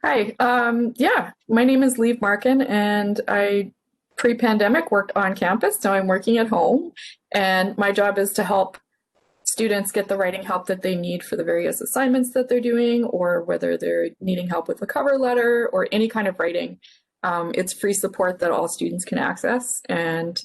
Hi. Yeah, my name is Liv Marken, and I pre-pandemic worked on campus. Now I'm working at home, and my job is to help students get the writing help that they need for the various assignments that they're doing, or whether they're needing help with a cover letter or any kind of writing. It's free support that all students can access, and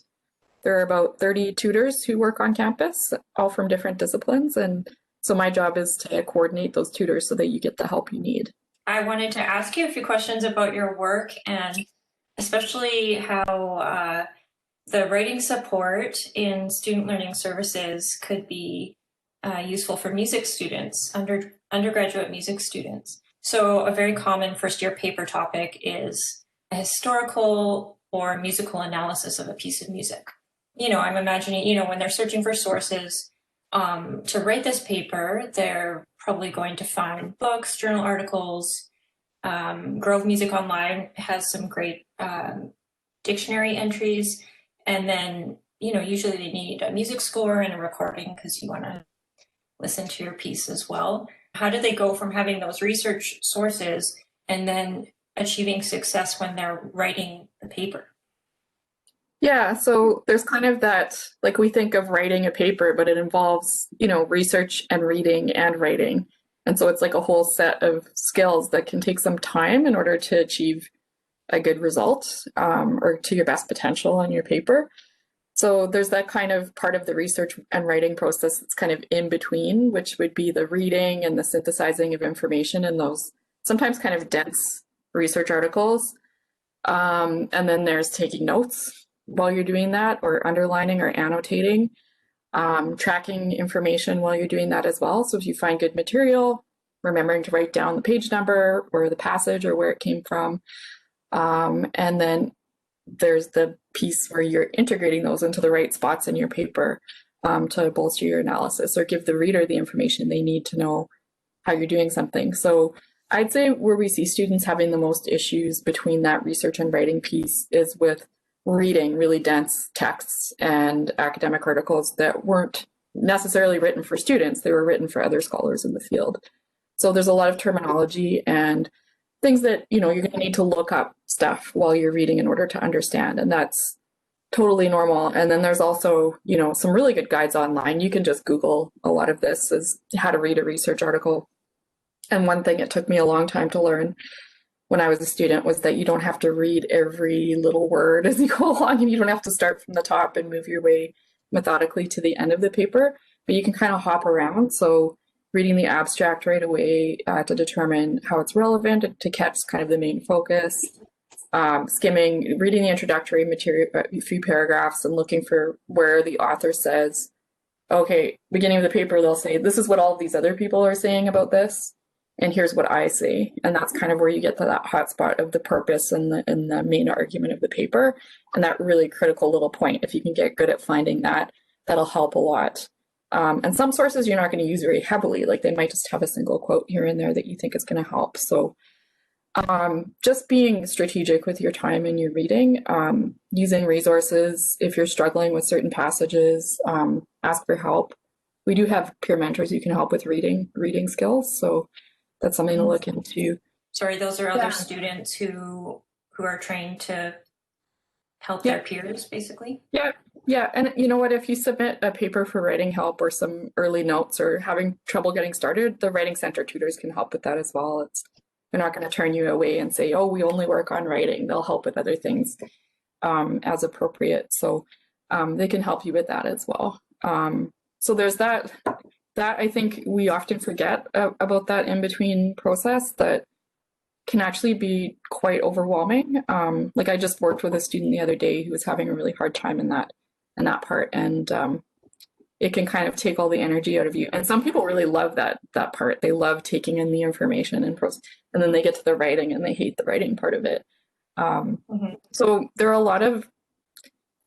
there are about 30 tutors who work on campus, all from different disciplines. And so my job is to coordinate those tutors so that you get the help you need. I wanted to ask you a few questions about your work and especially how the writing support in student learning services could be useful for music students, undergraduate music students. So a very common first year paper topic is a historical or musical analysis of a piece of music. I'm imagining, when they're searching for sources to write this paper, they're probably going to find books, journal articles. Grove Music Online has some great dictionary entries. And then, usually they need a music score and a recording because you want to listen to your piece as well. How do they go from having those research sources and then achieving success when they're writing the paper? Yeah, so there's kind of that, like we think of writing a paper, but it involves, research and reading and writing. And so it's like a whole set of skills that can take some time in order to achieve a good result or to your best potential on your paper. So there's that kind of part of the research and writing process that's kind of in between, which would be the reading and the synthesizing of information in those sometimes kind of dense research articles. And then there's taking notes while you're doing that, or underlining or annotating, tracking information while you're doing that as well. So if you find good material, remembering to write down the page number or the passage or where it came from. And then there's the piece where you're integrating those into the right spots in your paper to bolster your analysis or give the reader the information they need to know how you're doing something. So I'd say where we see students having the most issues between that research and writing piece is with reading really dense texts and academic articles that weren't necessarily written for students. They were written for other scholars in the field. So there's a lot of terminology and things that, you're going to need to look up stuff while you're reading in order to understand. And that's totally normal. And then there's also, some really good guides online. You can just Google a lot of this as how to read a research article. And one thing it took me a long time to learn when I was a student was that you don't have to read every little word as you go along, and you don't have to start from the top and move your way methodically to the end of the paper, but you can kind of hop around. So reading the abstract right away to determine how it's relevant, to catch kind of the main focus, skimming, reading the introductory material, a few paragraphs, and looking for where the author says, okay, beginning of the paper, they'll say, this is what all of these other people are saying about this, and here's what I say. And that's kind of where you get to that hotspot of the purpose and the main argument of the paper, and that really critical little point. If you can get good at finding that, that'll help a lot. And some sources you're not going to use very heavily, like they might just have a single quote here and there that you think is going to help. So just being strategic with your time and your reading, using resources. If you're struggling with certain passages, ask for help. We do have peer mentors who can help with reading skills. So that's something to look into. Sorry, those are other students who are trained to help their peers, basically? Yeah. And you know what, if you submit a paper for writing help or some early notes or having trouble getting started, the Writing Center tutors can help with that as well. They're not going to turn you away and say, oh, we only work on writing. They'll help with other things as appropriate. So they can help you with that as well. So there's that I think we often forget about that in-between process that can actually be quite overwhelming. Like I just worked with a student the other day who was having a really hard time in that part. And it can kind of take all the energy out of you. And some people really love that part. They love taking in the information and then they get to the writing and they hate the writing part of it. So there are a lot of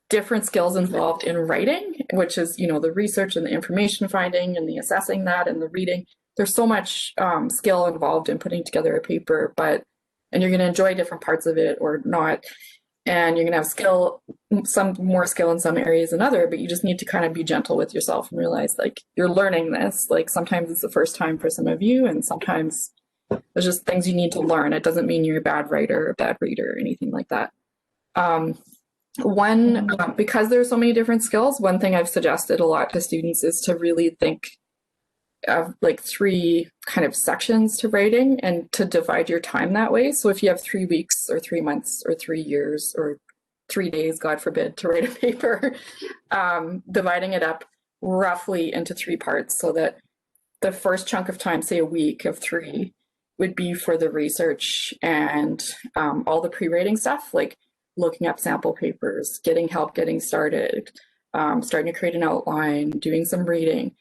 different skills involved in writing, which is, the research and the information finding and the assessing that and the reading. There's so much skill involved in putting together a paper, and you're going to enjoy different parts of it or not. And you're going to have some more skill in some areas than other, but you just need to kind of be gentle with yourself and realize like you're learning this. Like sometimes it's the first time for some of you, and sometimes There's just things you need to learn. It doesn't mean you're a bad writer or a bad reader or anything like that. Because there's so many different skills, one thing I've suggested a lot to students is to really think of like 3 kind of sections to writing and to divide your time that way. So if you have 3 weeks or 3 months or 3 years or 3 days, God forbid, to write a paper, dividing it up roughly into 3 parts so that the first chunk of time, say a week of 3, would be for the research and all the pre-writing stuff, like looking up sample papers, getting help getting started, starting to create an outline, doing some reading,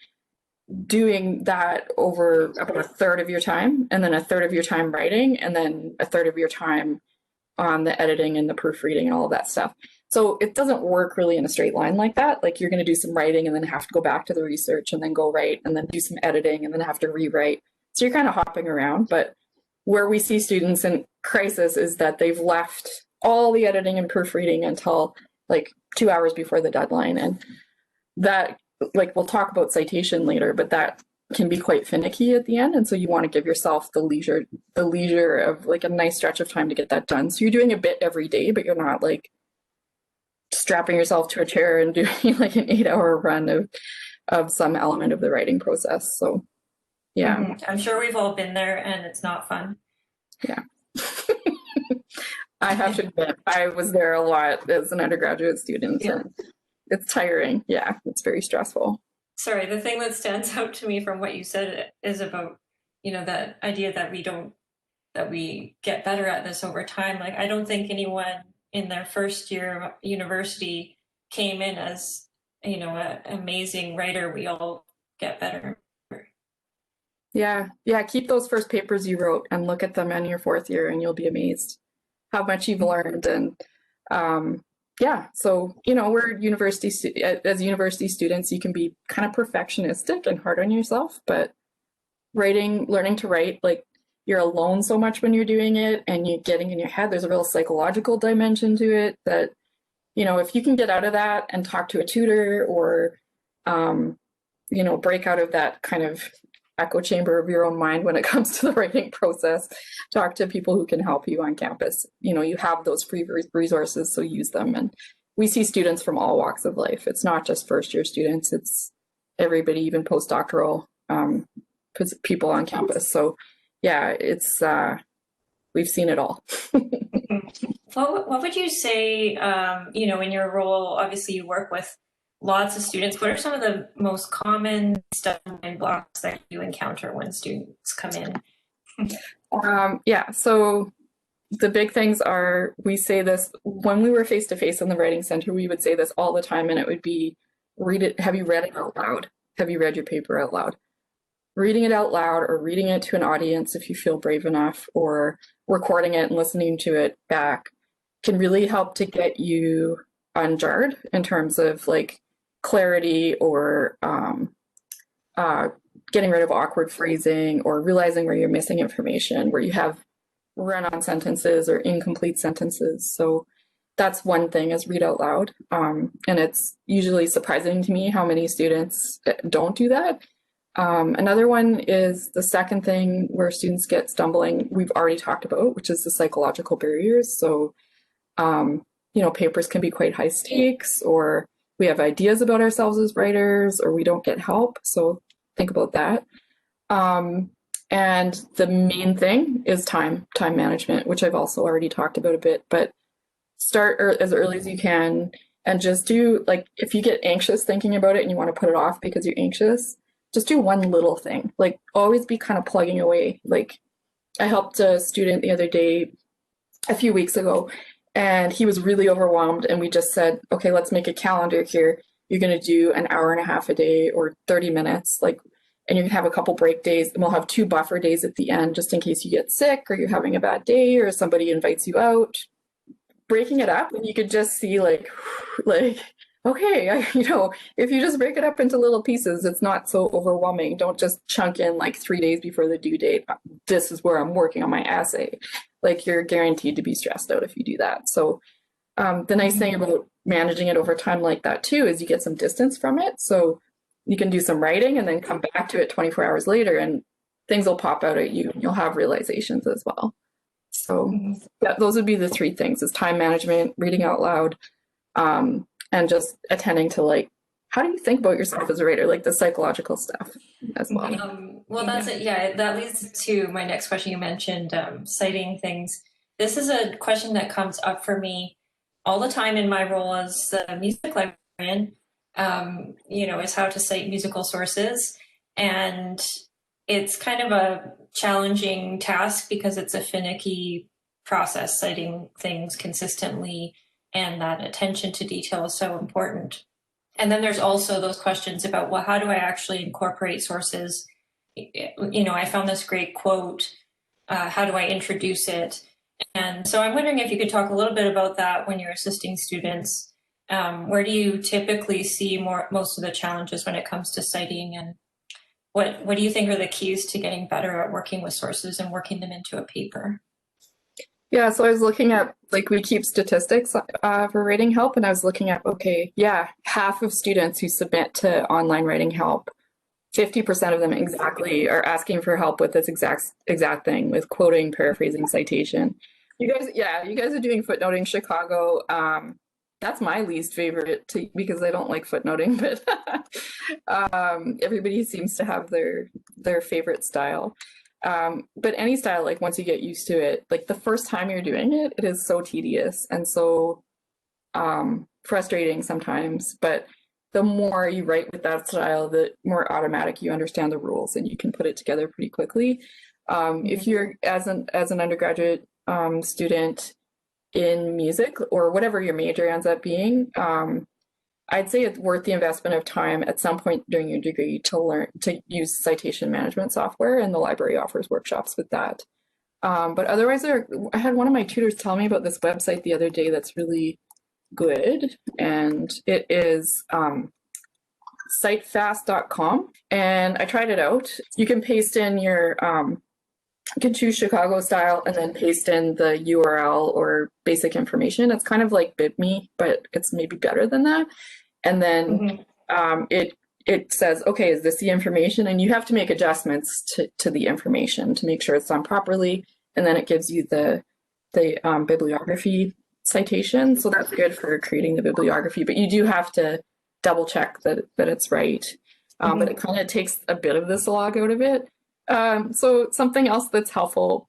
doing that over about a third of your time, and then a third of your time writing, and then a third of your time on the editing and the proofreading and all of that stuff. So it doesn't work really in a straight line like that. Like you're going to do some writing and then have to go back to the research and then go write and then do some editing and then have to rewrite. So you're kind of hopping around. But where we see students in crisis is that they've left all the editing and proofreading until like 2 hours before the deadline. And that, like, we'll talk about citation later, but that can be quite finicky at the end. And so you want to give yourself the leisure of like a nice stretch of time to get that done. So you're doing a bit every day, but you're not like strapping yourself to a chair and doing like an 8-hour run of some element of the writing process. So yeah. I'm sure we've all been there and it's not fun. Yeah. I have to admit, I was there a lot as an undergraduate student. Yeah. And it's tiring. Yeah, it's very stressful. Sorry, the thing that stands out to me from what you said is about, that idea that we get better at this over time. Like, I don't think anyone in their first year of university came in as, an amazing writer. We all get better. Yeah. Keep those first papers you wrote and look at them in your 4th year and you'll be amazed how much you've learned. And so, we're as university students, you can be kind of perfectionistic and hard on yourself, but learning to write, like, you're alone so much when you're doing it and you're getting in your head, there's a real psychological dimension to it that, if you can get out of that and talk to a tutor or, break out of that kind of echo chamber of your own mind when it comes to the writing process, talk to people who can help you on campus. You have those free resources, so use them. And we see students from all walks of life. It's not just first year students, it's everybody, even postdoctoral people on campus. So yeah, it's we've seen it all. What would you say, in your role, obviously you work with lots of students. What are some of the most common stumbling blocks that you encounter when students come in? So the big things are, we say this when we were face-to-face in the Writing Center, we would say this all the time, and it would be, have you read it out loud? Have you read your paper out loud? Reading it out loud or reading it to an audience if you feel brave enough, or recording it and listening to it back can really help to get you unjarred in terms of like clarity or getting rid of awkward phrasing or realizing where you're missing information, where you have run-on sentences or incomplete sentences. So that's one thing, is read out loud. And it's usually surprising to me how many students don't do that. Another one is the second thing where students get stumbling, we've already talked about, which is the psychological barriers. So, papers can be quite high stakes, or we have ideas about ourselves as writers, or we don't get help. So think about that. And the main thing is time management, which I've also already talked about a bit, but start as early as you can and just do, like, if you get anxious thinking about it and you want to put it off because you're anxious, just do one little thing. Like, always be kind of plugging away. Like, I helped a student the other day, a few weeks ago, and he was really overwhelmed, and we just said, okay, let's make a calendar here. You're going to do an hour and a half a day or 30 minutes, like, and you can have a couple break days, and we'll have 2 buffer days at the end, just in case you get sick or you're having a bad day or somebody invites you out. Breaking it up, and you could just see like, okay, if you just break it up into little pieces, it's not so overwhelming. Don't just chunk in like 3 days before the due date. This is where I'm working on my essay. Like, you're guaranteed to be stressed out if you do that. So the nice thing about managing it over time like that too is you get some distance from it. So you can do some writing and then come back to it 24 hours later and things will pop out at you and you'll have realizations as well. So Mhm. yeah, those would be the three things: is time management, reading out loud, and just attending to like, how do you think about yourself as a writer, like the psychological stuff as well. Well, that's it. Yeah, that leads to my next question. You mentioned citing things. This is a question that comes up for me all the time in my role as the music librarian. Is how to cite musical sources, and it's kind of a challenging task because it's a finicky process, citing things consistently, and that attention to detail is so important. And then there's also those questions about, well, how do I actually incorporate sources? I found this great quote. How do I introduce it? And so I'm wondering if you could talk a little bit about that when you're assisting students. Where do you typically see most of the challenges when it comes to citing, and what do you think are the keys to getting better at working with sources and working them into a paper? Yeah, so I was looking at, like, we keep statistics for writing help, and I was looking at, okay, yeah, half of students who submit to online writing help, 50% of them exactly are asking for help with this exact thing, with quoting, paraphrasing, citation. You guys are doing footnoting Chicago. That's my least favorite because I don't like footnoting, but everybody seems to have their favorite style. But any style, like once you get used to it, like the first time you're doing it, it is so tedious and so frustrating sometimes. But the more you write with that style, the more automatic you understand the rules and you can put it together pretty quickly. If you're as an undergraduate student in music or whatever your major ends up being, I'd say it's worth the investment of time at some point during your degree to learn to use citation management software, and the library offers workshops with that. But otherwise, I had one of my tutors tell me about this website the other day that's really good, and it is citefast.com, and I tried it out. You can paste in your you can choose Chicago style and then paste in the URL or basic information. It's kind of like BibMe, but it's maybe better than that. And then it says, okay, is this the information? And you have to make adjustments to the information to make sure it's done properly. And then it gives you the bibliography citation. So that's good for creating the bibliography, but you do have to double check that it's right. But it kind of takes a bit of the slog out of it. So something else that's helpful,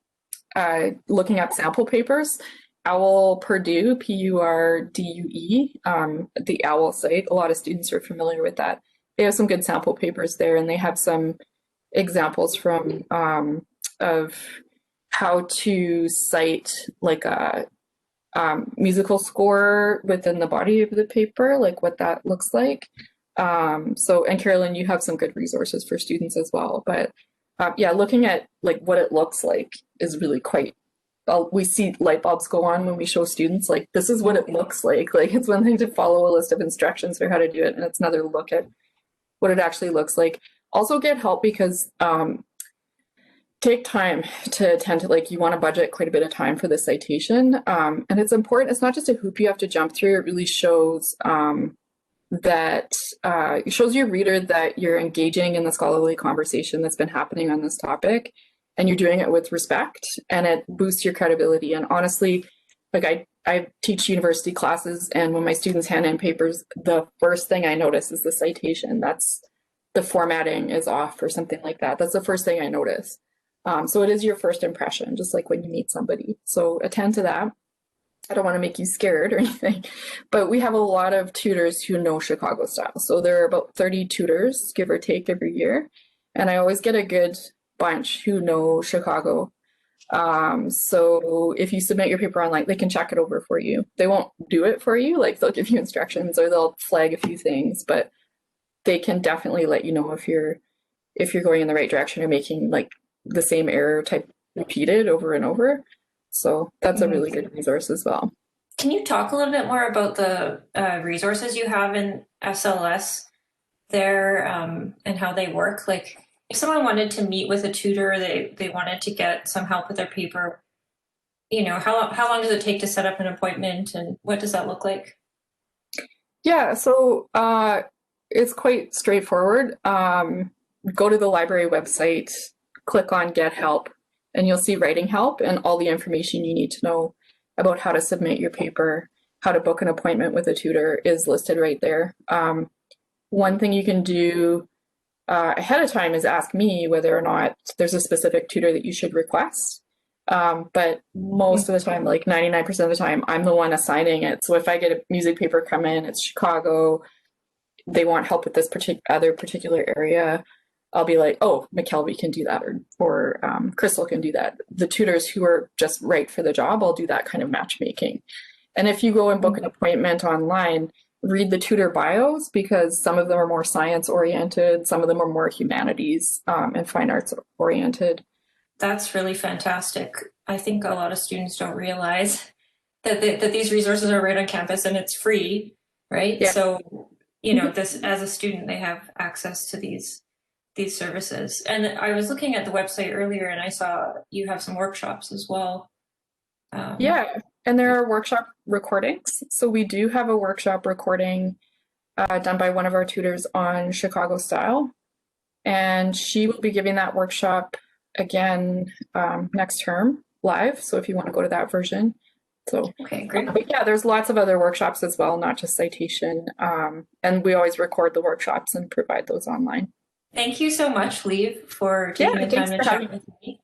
looking up sample papers. OWL Purdue, Purdue, the OWL site. A lot of students are familiar with that. They have some good sample papers there, and they have some examples from of how to cite like a musical score within the body of the paper, like what that looks like. And Carolyn, you have some good resources for students as well. But yeah, looking at like what it looks like is really quite. We see light bulbs go on when we show students like this is what it looks like. Like it's one thing to follow a list of instructions for how to do it, and it's another look at what it actually looks like. Also get help because take time to attend to, like, you want to budget quite a bit of time for the citation. And it's important. It's not just a hoop you have to jump through. It really shows that it shows your reader that you're engaging in the scholarly conversation that's been happening on this topic, and you're doing it with respect, and it boosts your credibility. And honestly, like I teach university classes, and when my students hand in papers, the first thing I notice is the citation. That's the formatting is off or something like that. That's the first thing I notice. So it is your first impression, just like when you meet somebody. So attend to that. I don't want to make you scared or anything, but we have a lot of tutors who know Chicago style. So there are about 30 tutors, give or take, every year. And I always get a good bunch who know Chicago. So if you submit your paper online, they can check it over for you. They won't do it for you, like they'll give you instructions or they'll flag a few things, but they can definitely let you know if you're going in the right direction or making like the same error type repeated over and over. So that's a really good resource as well. Can you talk a little bit more about the resources you have in SLS there, and how they work? Like if someone wanted to meet with a tutor, they wanted to get some help with their paper, how long does it take to set up an appointment, and what does that look like? Yeah, so it's quite straightforward. Go to the library website, click on Get Help, and you'll see writing help and all the information you need to know about how to submit your paper, how to book an appointment with a tutor is listed right there. One thing you can do ahead of time is ask me whether or not there's a specific tutor that you should request. But most of the time, like 99% of the time, I'm the one assigning it. So if I get a music paper come in, it's Chicago, they want help with this particular area, I'll be like, oh, McKelvey can do that, or Crystal can do that. The tutors who are just right for the job, I'll do that kind of matchmaking. And if you go and book an appointment online, read the tutor bios, because some of them are more science oriented, some of them are more humanities and fine arts oriented. That's really fantastic. I think a lot of students don't realize that these resources are right on campus and it's free, right? Yeah. So, you know, this as a student, they have access to these services. And I was looking at the website earlier and I saw you have some workshops as well. Yeah, and there are workshop recordings. So we do have a workshop recording done by one of our tutors on Chicago style. And she will be giving that workshop again next term live. So if you want to go to that version. So, okay, great. But yeah, there's lots of other workshops as well, not just citation. And we always record the workshops and provide those online. Thank you so much, Liv, for taking the time to chat with me.